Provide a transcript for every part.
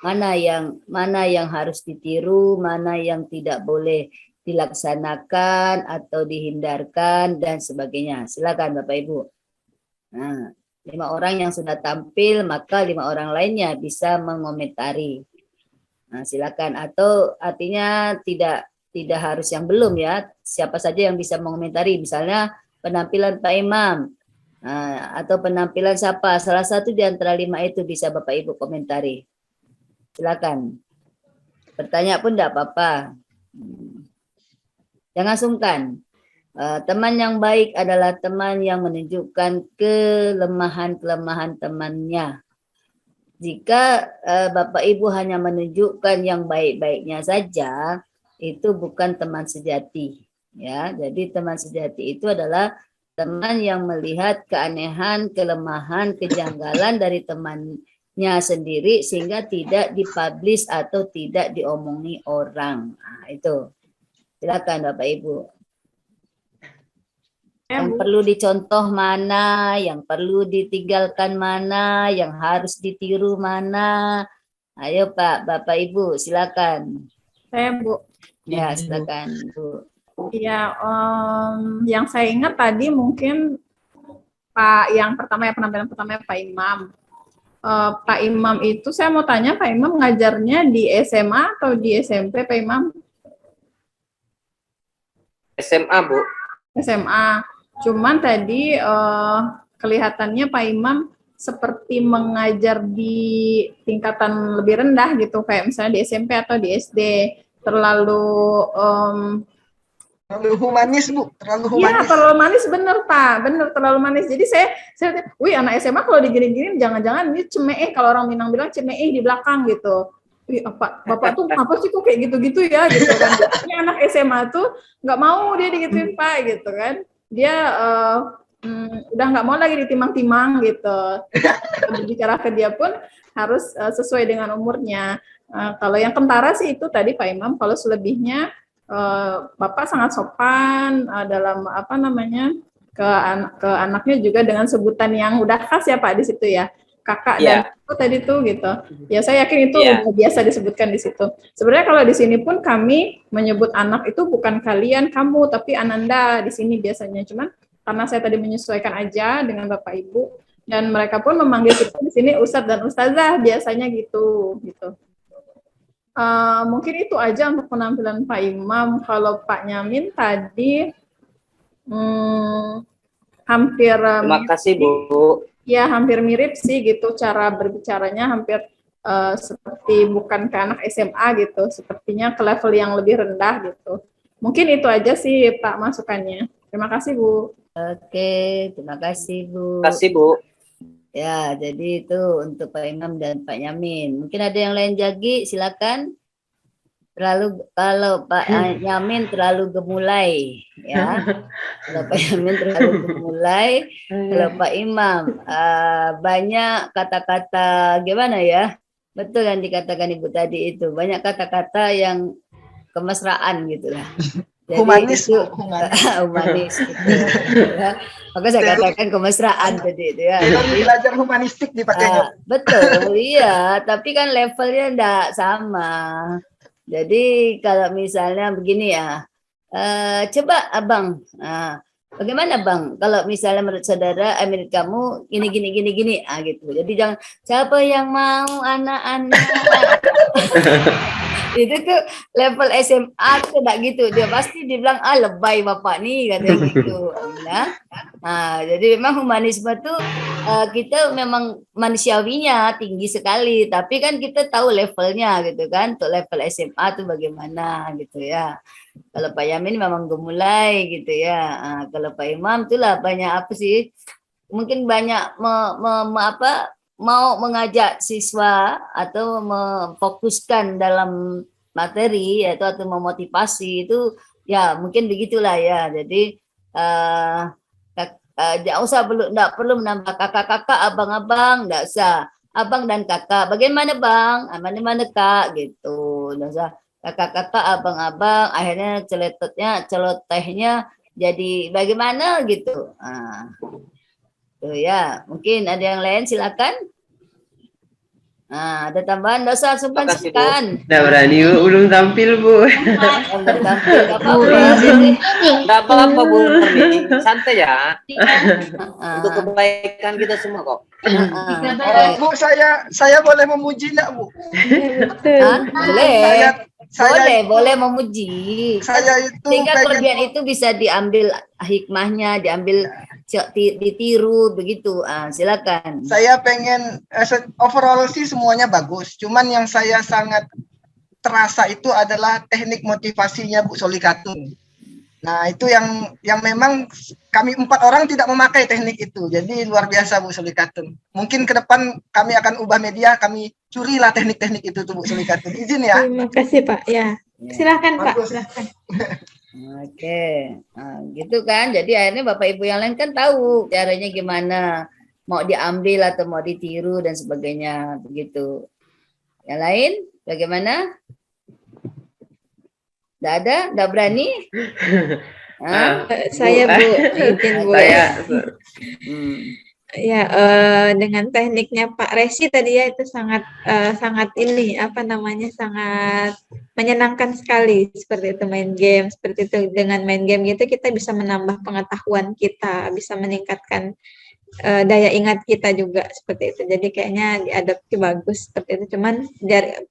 mana yang harus ditiru, mana yang tidak boleh dilaksanakan atau dihindarkan dan sebagainya. Silakan Bapak Ibu. Nah, 5 orang yang sudah tampil, maka 5 orang lainnya bisa mengomentari. Nah, silakan. Atau artinya tidak harus yang belum ya. Siapa saja yang bisa mengomentari. Misalnya penampilan Pak Imam. Nah, atau penampilan siapa. Salah satu di antara 5 itu bisa Bapak Ibu komentari. Silakan. Bertanya pun tidak apa-apa. Jangan sungkan. Teman yang baik adalah teman yang menunjukkan kelemahan-kelemahan temannya. Jika Bapak Ibu hanya menunjukkan yang baik-baiknya saja, itu bukan teman sejati. Ya, jadi teman sejati itu adalah teman yang melihat keanehan, kelemahan, kejanggalan dari temannya sendiri sehingga tidak dipublish atau tidak diomongi orang. Nah, itu. Silakan Bapak Ibu. Yang perlu dicontoh mana, yang perlu ditinggalkan mana, yang harus ditiru mana. Ayo Pak, Bapak Ibu, silakan. Saya Bu. Ya, silakan Bu. Ya, yang saya ingat tadi mungkin Pak yang pertama ya, penampilan pertama Pak Imam. Pak Imam itu saya mau tanya, Pak Imam ngajarnya di SMA atau di SMP Pak Imam? SMA Bu. SMA. Cuman tadi kelihatannya Pak Imam seperti mengajar di tingkatan lebih rendah gitu, kayak misalnya di SMP atau di SD. Terlalu humanis Bu, terlalu Iya, humanis. terlalu manis, bener Pak, bener terlalu manis. Jadi saya wih anak SMA kalau digini-gini jangan-jangan ini cemeh, kalau orang Minang bilang cemeh di belakang gitu. Wih, Bapak tuh apa sih kok kayak gitu-gitu ya gitu kan. Ini anak SMA tuh nggak mau dia digituin Pak gitu kan. Dia udah nggak mau lagi ditimang-timang gitu. Berbicara ke dia pun harus sesuai dengan umurnya. Kalau yang kentara sih itu tadi Pak Imam, kalau selebihnya Bapak sangat sopan dalam apa namanya ke anaknya juga dengan sebutan yang udah khas ya Pak di situ ya, kakak dan aku tadi tuh gitu. Ya saya yakin itu udah biasa disebutkan di situ. Sebenarnya kalau di sini pun kami menyebut anak itu bukan kalian kamu tapi Ananda di sini biasanya, cuman karena saya tadi menyesuaikan aja dengan Bapak Ibu dan mereka pun memanggil kita di sini Ustadz dan Ustazah biasanya gitu. Mungkin itu aja untuk penampilan Pak Imam. Kalau Pak Nyamin tadi hampir terima kasih Bu. Ya hampir mirip sih gitu, cara berbicaranya hampir seperti bukan ke anak SMA gitu, sepertinya ke level yang lebih rendah gitu. Mungkin itu aja sih Pak masukannya. Terima kasih Bu. Oke, terima kasih Bu. Terima kasih Bu. Ya, jadi itu untuk Pak Imam dan Pak Nyamin. Mungkin ada yang lain lagi, silakan. Kalau Pak Nyamin terlalu gemulai, ya. Kalau Pak Nyamin terlalu gemulai, kalau Pak Imam banyak kata-kata gimana ya? Betul yang dikatakan Ibu tadi itu, banyak kata-kata yang kemesraan gitu lah. Jadi humanis, itu humanis. gitu, ya. Maka saya katakan kemesraan tadi itu ya. Jadi, belajar humanistik dipakainya. Betul, iya. Tapi kan levelnya enggak sama. Jadi kalau misalnya begini ya, coba Abang, bagaimana Bang? Kalau misalnya menurut saudara, menurut kamu gini, gitu. Jadi jangan siapa yang mau anak-anak. Itu tuh level SMA tuh enggak gitu, dia pasti dibilang lebay bapak nih katanya gitu. Nah, jadi memang humanisme tuh kita memang manusiawinya tinggi sekali, tapi kan kita tahu levelnya gitu kan, untuk level SMA tuh bagaimana gitu ya. Kalau Pak Yamin memang gemulai gitu ya. Kalau Pak Imam itulah banyak apa sih? Mungkin banyak mau mengajak siswa atau memfokuskan dalam materi yaitu atau memotivasi itu ya mungkin begitulah ya. Jadi enggak perlu menambah kakak-kakak, abang-abang, enggak usah. Abang dan kakak, bagaimana Bang? Mana Kak gitu. Enggak usah kakak-kakak, abang-abang, akhirnya celotehnya jadi bagaimana gitu. Tuh ya, mungkin ada yang lain silakan. Nah, ada tambahan, nggak usah sungkan Makasih, Bu. sungkan. Nggak berani Bu, belum tampil Bu. Yang bertampil, nggak Bu apa-apa. izin. Nggak apa-apa Bu Nurmi, santai ya. Untuk Ah, kebaikan kita semua kok. Bu, saya boleh memuji nggak, Bu? Betul. boleh. Saya Boleh memuji. saya itu Sehingga pengen kelebihan itu bisa diambil hikmahnya, diambil ditiru begitu. Silakan. saya pengen overall sih semuanya bagus. Cuman yang saya sangat terasa itu adalah teknik motivasinya Bu Solikatun. Nah, itu yang memang kami 4 orang tidak memakai teknik itu. Jadi luar biasa Bu Solikatun. Mungkin ke depan kami akan ubah media, kami curilah teknik-teknik itu tuh Bu Solikatun. Izin ya. Terima kasih Pak. Ya, silakan Pak. Bagus. Silakan. Oke, gitu kan. Jadi akhirnya Bapak Ibu yang lain kan tahu caranya gimana, mau diambil atau mau ditiru dan sebagainya begitu. Yang lain bagaimana? Nggak ada? Nggak berani? Hah? Saya Bu, izin Bu. Saya Hmm. Ya, dengan tekniknya Pak Resi tadi ya itu sangat sangat ini apa namanya sangat menyenangkan sekali seperti itu main game seperti itu dengan main game gitu kita bisa menambah pengetahuan kita bisa meningkatkan daya ingat kita juga seperti itu jadi kayaknya diadopsi bagus seperti itu cuman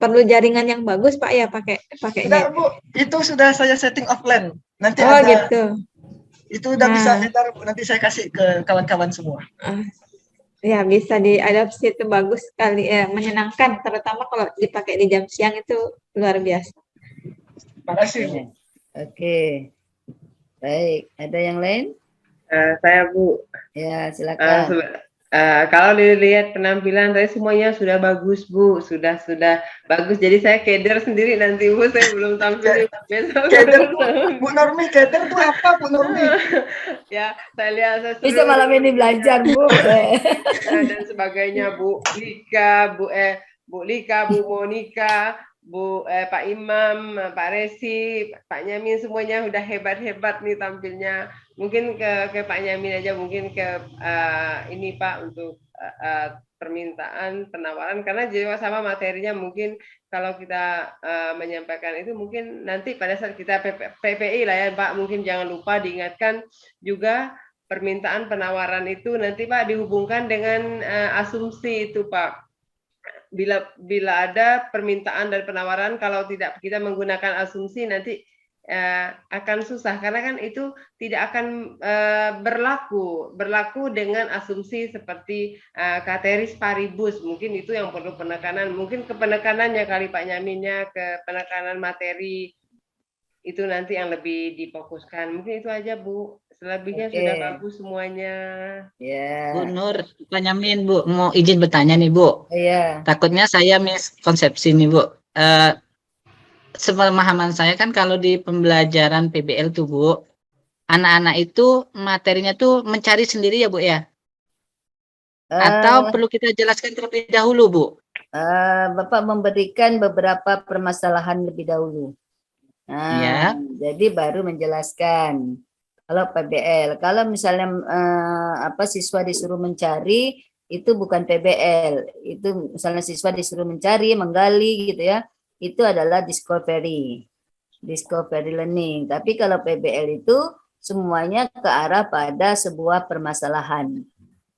perlu jaringan yang bagus Pak ya pakainya. Enggak Bu, itu sudah saya setting offline. Nanti Oh ada gitu. itu udah Nah. bisa edar, nanti saya kasih ke kawan-kawan semua. Ya bisa diadopsi itu bagus sekali menyenangkan terutama kalau dipakai di jam siang itu luar biasa. Terima kasih Bu. Oke. Baik, ada yang lain? saya Bu. Ya, silakan. Kalau dilihat penampilan saya semuanya sudah bagus Bu, sudah bagus. Jadi saya keder sendiri nanti Bu, saya belum tampil besok. Keder Bu Nurmi, keder tuh apa Bu Nurmi? Ya, saya lihat saya Bisa malam ini belajar, Bu. dan sebagainya Bu Lika, Bu Lika, Bu Monika, Pak Imam, Pak Resi, Pak Nyamin semuanya udah hebat-hebat nih tampilnya. Mungkin ke Pak Nyamin aja mungkin ke ini Pak untuk permintaan penawaran karena juga sama materinya mungkin kalau kita menyampaikan itu mungkin nanti pada saat kita PPI lah ya Pak mungkin jangan lupa diingatkan juga permintaan penawaran itu nanti Pak dihubungkan dengan asumsi itu Pak. Bila ada permintaan dan penawaran kalau tidak kita menggunakan asumsi nanti akan susah karena kan itu tidak akan berlaku dengan asumsi seperti cateris paribus mungkin itu yang perlu penekanan mungkin ke penekanannya kali Pak Nyaminnya ke penekanan materi itu nanti yang lebih difokuskan mungkin itu aja Bu selebihnya sudah bagus semuanya. Ya. Bu Nur, Pak Nyamin Bu, mau izin bertanya nih Bu. Iya. Takutnya saya miskonsepsi nih Bu. Sepemahaman saya kan kalau di pembelajaran PBL tuh Bu, anak-anak itu materinya tuh mencari sendiri ya Bu ya? Atau perlu kita jelaskan terlebih dahulu Bu? Bapak memberikan beberapa permasalahan lebih dahulu. Ya. Jadi baru menjelaskan. Kalau PBL, kalau misalnya siswa disuruh mencari itu bukan PBL, itu misalnya siswa disuruh mencari, menggali gitu ya, itu adalah discovery learning. Tapi kalau PBL itu semuanya ke arah pada sebuah permasalahan.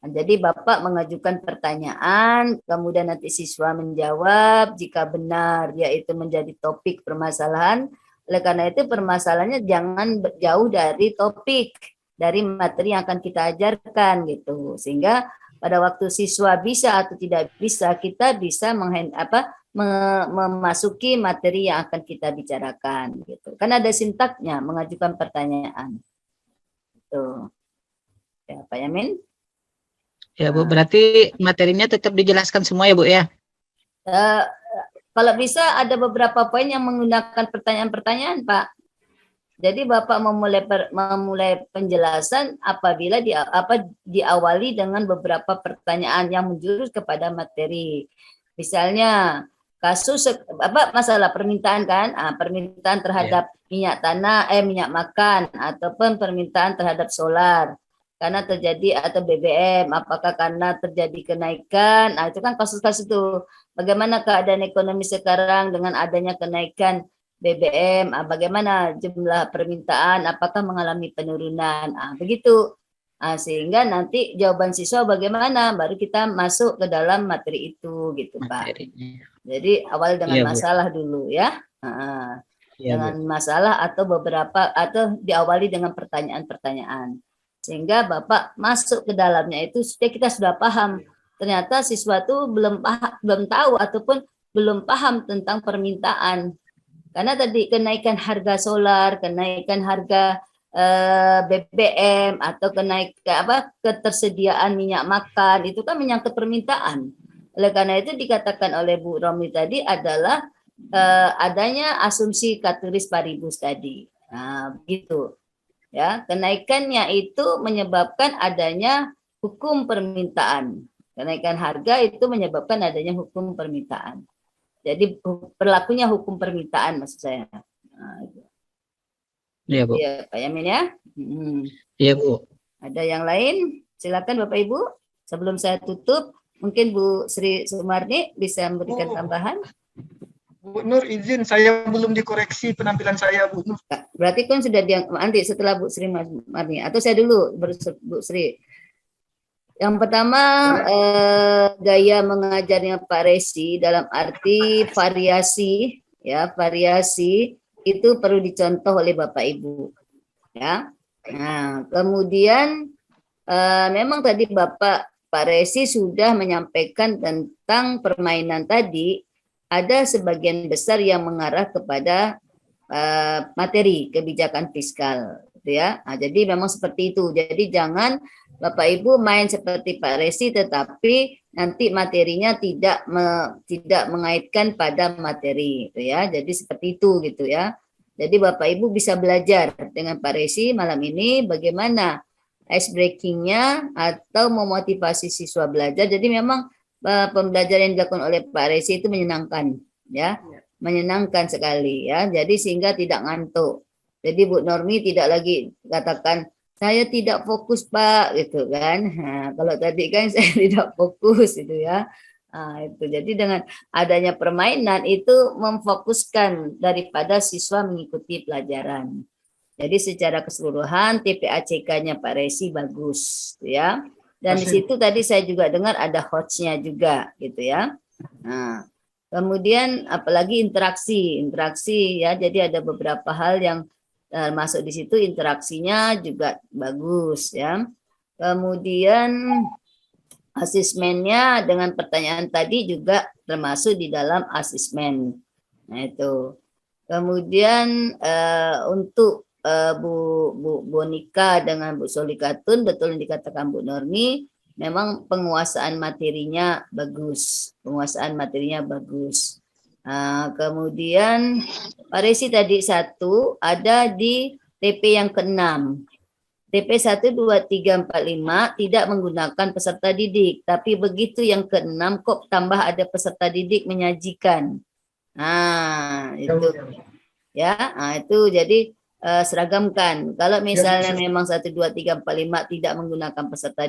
Nah, jadi Bapak mengajukan pertanyaan, kemudian nanti siswa menjawab, jika benar yaitu menjadi topik permasalahan. Oleh karena itu permasalahannya jangan jauh dari topik, dari materi yang akan kita ajarkan gitu. Sehingga pada waktu siswa bisa atau tidak bisa, kita bisa memasuki materi yang akan kita bicarakan gitu. Kan ada sintaknya mengajukan pertanyaan. Gitu. Ya, Pak Yamin? Ya Bu, berarti materinya tetap dijelaskan semua ya Bu ya? Kalau bisa ada beberapa poin yang menggunakan pertanyaan-pertanyaan, Pak. Jadi Bapak memulai penjelasan apabila diawali dengan beberapa pertanyaan yang menjurus kepada materi. Misalnya kasus masalah permintaan kan, permintaan terhadap minyak tanah, minyak makan ataupun permintaan terhadap solar. karena terjadi atau BBM, apakah karena terjadi kenaikan? Nah, itu kan kasus-kasus itu. Bagaimana keadaan ekonomi sekarang dengan adanya kenaikan BBM? Bagaimana jumlah permintaan? Apakah mengalami penurunan? Begitu. Sehingga nanti jawaban siswa bagaimana? Baru kita masuk ke dalam materi itu, gitu, Pak. Materinya. Jadi awal dengan Iya, Bu. masalah dulu ya. Iya, Bu. Dengan masalah atau beberapa atau diawali dengan pertanyaan-pertanyaan. Sehingga Bapak masuk ke dalamnya itu kita sudah paham. Ternyata siswa itu belum tahu ataupun belum paham tentang permintaan. Karena tadi kenaikan harga solar, kenaikan harga BBM atau ketersediaan minyak makan itu kan menyangkut permintaan. Oleh karena itu dikatakan oleh Bu Romi tadi adalah adanya asumsi categoris paribus tadi. Nah, begitu. Ya, kenaikannya itu menyebabkan adanya hukum permintaan. Kenaikan harga itu menyebabkan adanya hukum permintaan. Jadi berlakunya hukum permintaan maksud saya. Iya, Bu. Ya, Pak Yamin ya. Iya, Bu. Ada yang lain? Silakan Bapak Ibu. Sebelum saya tutup, mungkin Bu Sri Sumarni bisa memberikan tambahan. Bu Nur izin, saya belum dikoreksi penampilan saya, Bu Nur. Berarti kan sudah nanti setelah Bu Sri Marni atau saya dulu Bu Sri. Yang pertama gaya mengajarnya Pak Resi dalam arti variasi ya, variasi itu perlu dicontoh oleh Bapak Ibu ya. Nah, kemudian memang tadi Pak Resi sudah menyampaikan tentang permainan tadi. Ada sebagian besar yang mengarah kepada materi kebijakan fiskal, gitu ya. Nah, jadi memang seperti itu. Jadi jangan Bapak Ibu main seperti Pak Resi, tetapi nanti materinya tidak mengaitkan pada materi, gitu ya. Jadi seperti itu, gitu ya. Jadi Bapak Ibu bisa belajar dengan Pak Resi malam ini bagaimana ice breakingnya atau memotivasi siswa belajar. Jadi memang pembelajaran yang dilakukan oleh Pak Resi itu menyenangkan ya, menyenangkan sekali ya. Jadi sehingga tidak ngantuk. Jadi Bu Normi tidak lagi katakan saya tidak fokus Pak gitu kan. Nah, kalau tadi kan saya tidak fokus gitu ya. Nah, itu jadi dengan adanya permainan itu memfokuskan daripada siswa mengikuti pelajaran. Jadi secara keseluruhan TPACK-nya Pak Resi bagus ya. Dan di situ tadi saya juga dengar ada host-nya juga gitu ya. Nah, kemudian apalagi interaksi ya. Jadi ada beberapa hal yang masuk di situ, interaksinya juga bagus ya. Kemudian asesmennya dengan pertanyaan tadi juga termasuk di dalam asesmen. Nah itu. Kemudian untuk Bu Bonika dengan Bu Solikatun, betul yang dikatakan Bu Normi, memang penguasaan materinya bagus. Kemudian Pak Resi tadi satu ada di TP yang ke-6. TP 1, 2, 3, 4, 5 tidak menggunakan peserta didik. Tapi begitu yang ke-6 kok tambah ada peserta didik menyajikan. Nah, itu. Ya, nah, itu jadi seragamkan. Kalau misalnya memang 1, 2, 3, 4, 5 tidak menggunakan peserta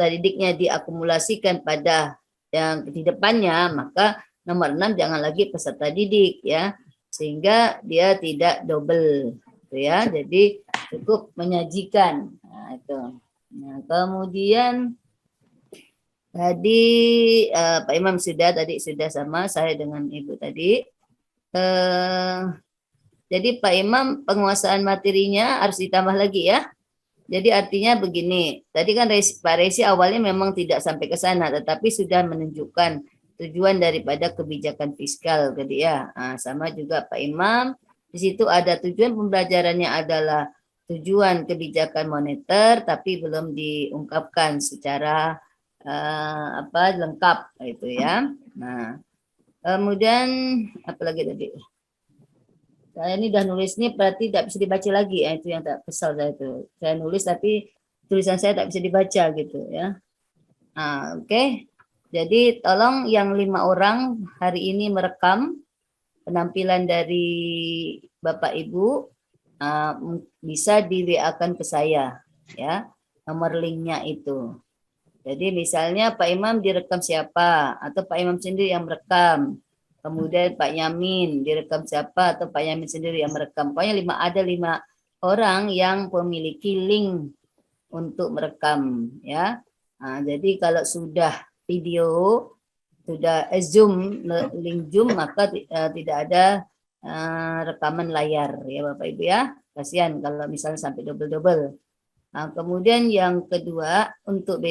didiknya diakumulasikan pada yang di depannya, maka nomor 6 jangan lagi peserta didik ya, sehingga dia tidak double gitu ya. Jadi cukup menyajikan. Nah, itu. Nah, kemudian tadi Pak Imam sudah sama saya dengan Ibu tadi. Jadi Pak Imam penguasaan materinya harus ditambah lagi ya. Jadi artinya begini, tadi kan Pak Resi awalnya memang tidak sampai ke sana, tetapi sudah menunjukkan tujuan daripada kebijakan fiskal tadi ya. Nah, sama juga Pak Imam, di situ ada tujuan pembelajarannya adalah tujuan kebijakan moneter, tapi belum diungkapkan secara lengkap itu ya. Nah, kemudian apalagi tadi? Saya ini udah nulis ini berarti tidak bisa dibaca lagi ya, itu yang tak kesal saya itu. Saya nulis tapi tulisan saya tak bisa dibaca gitu ya. Nah, oke. Jadi tolong yang 5 orang hari ini merekam penampilan dari Bapak Ibu, bisa di WA-kan ke saya ya, nomor linknya itu. Jadi misalnya Pak Imam direkam siapa, atau Pak Imam sendiri yang merekam. Kemudian Pak Yamin direkam siapa, atau Pak Yamin sendiri yang merekam. Pokoknya ada 5 orang yang memiliki link untuk merekam, ya. Nah, jadi kalau sudah video, sudah Zoom, link Zoom, maka tidak ada rekaman layar, ya Bapak Ibu ya. Kasihan kalau misalnya sampai double-double. Nah, kemudian yang kedua untuk